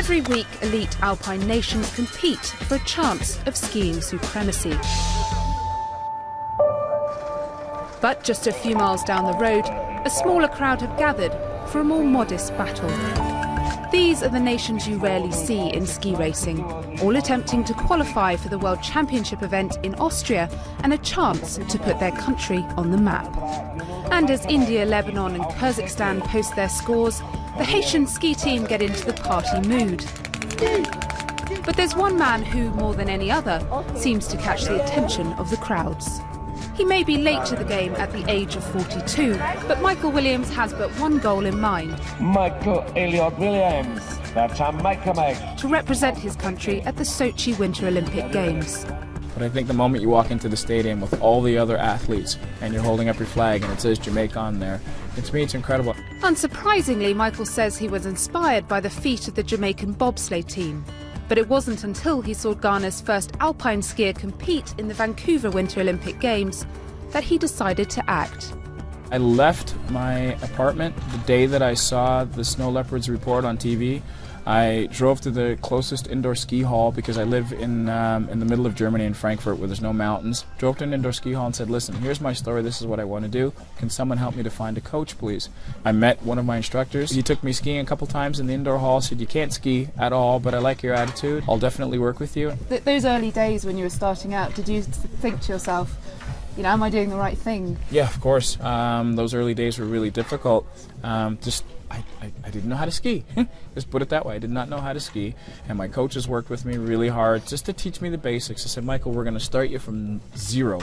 Every week, elite alpine nations compete for a chance of skiing supremacy. But just a few miles down the road, a smaller crowd have gathered for a more modest battle. These are the nations you rarely see in ski racing, all attempting to qualify for the World Championship event in Austria and a chance to put their country on the map. And as India, Lebanon and Kazakhstan post their scores, the Haitian ski team get into the party mood. But there's one man who, more than any other, seems to catch the attention of the crowds. He may be late to the game at the age of 42, but Michael Williams has but one goal in mind. Michael Elliott Williams, that's Jamaica, mate. To represent his country at the Sochi Winter Olympic Games. But I think the moment you walk into the stadium with all the other athletes and you're holding up your flag and it says Jamaica on there, to me it's incredible. Unsurprisingly, Michael says he was inspired by the feat of the Jamaican bobsleigh team. But it wasn't until he saw Ghana's first alpine skier compete in the Vancouver Winter Olympic Games that he decided to act. I left my apartment the day that I saw the snow leopards report on TV. I drove to the closest indoor ski hall because I live in the middle of Germany in Frankfurt where there's no mountains. Drove to an indoor ski hall and said, listen, here's my story, this is what I want to do. Can someone help me to find a coach, please? I met one of my instructors. He took me skiing a couple times in the indoor hall, said, you can't ski at all, but I like your attitude. I'll definitely work with you. Those early days when you were starting out, did you think to yourself, you know, am I doing the right thing? Yeah, of course. Those early days were really difficult. I didn't know how to ski. Just put it that way. I did not know how to ski. And my coaches worked with me really hard just to teach me the basics. I said, Michael, we're going to start you from zero.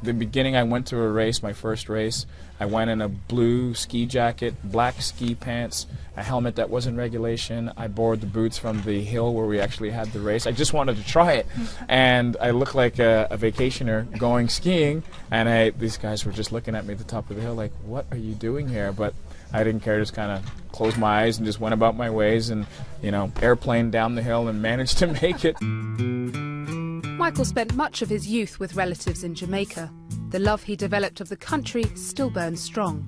The beginning, I went to a race, my first race. I went in a blue ski jacket, black ski pants, a helmet that wasn't regulation. I borrowed the boots from the hill where we actually had the race. I just wanted to try it. And I looked like a vacationer going skiing. And these guys were just looking at me at the top of the hill like, what are you doing here? But I didn't care, just kind of closed my eyes and just went about my ways and, you know, airplane down the hill and managed to make it. Michael spent much of his youth with relatives in Jamaica. The love he developed of the country still burns strong.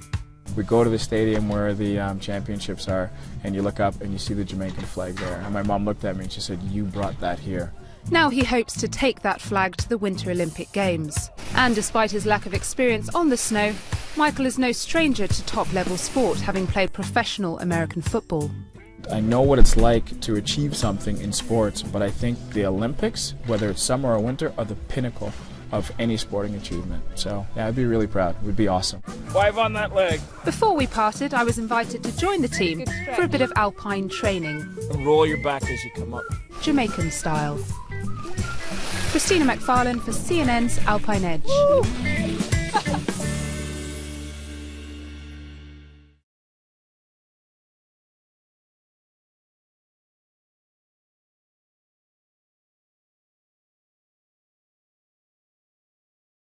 We go to the stadium where the championships are, and you look up and you see the Jamaican flag there. And my mom looked at me and she said, you brought that here. Now he hopes to take that flag to the Winter Olympic Games. And despite his lack of experience on the snow, Michael is no stranger to top-level sport, having played professional American football. I know what it's like to achieve something in sports, but I think the Olympics, whether it's summer or winter, are the pinnacle of any sporting achievement. So, yeah, I'd be really proud. It would be awesome. 5 on that leg. Before we parted, I was invited to join the team for a bit of alpine training. And roll your back as you come up. Jamaican style. Christina McFarlane for CNN's Alpine Edge. Woo!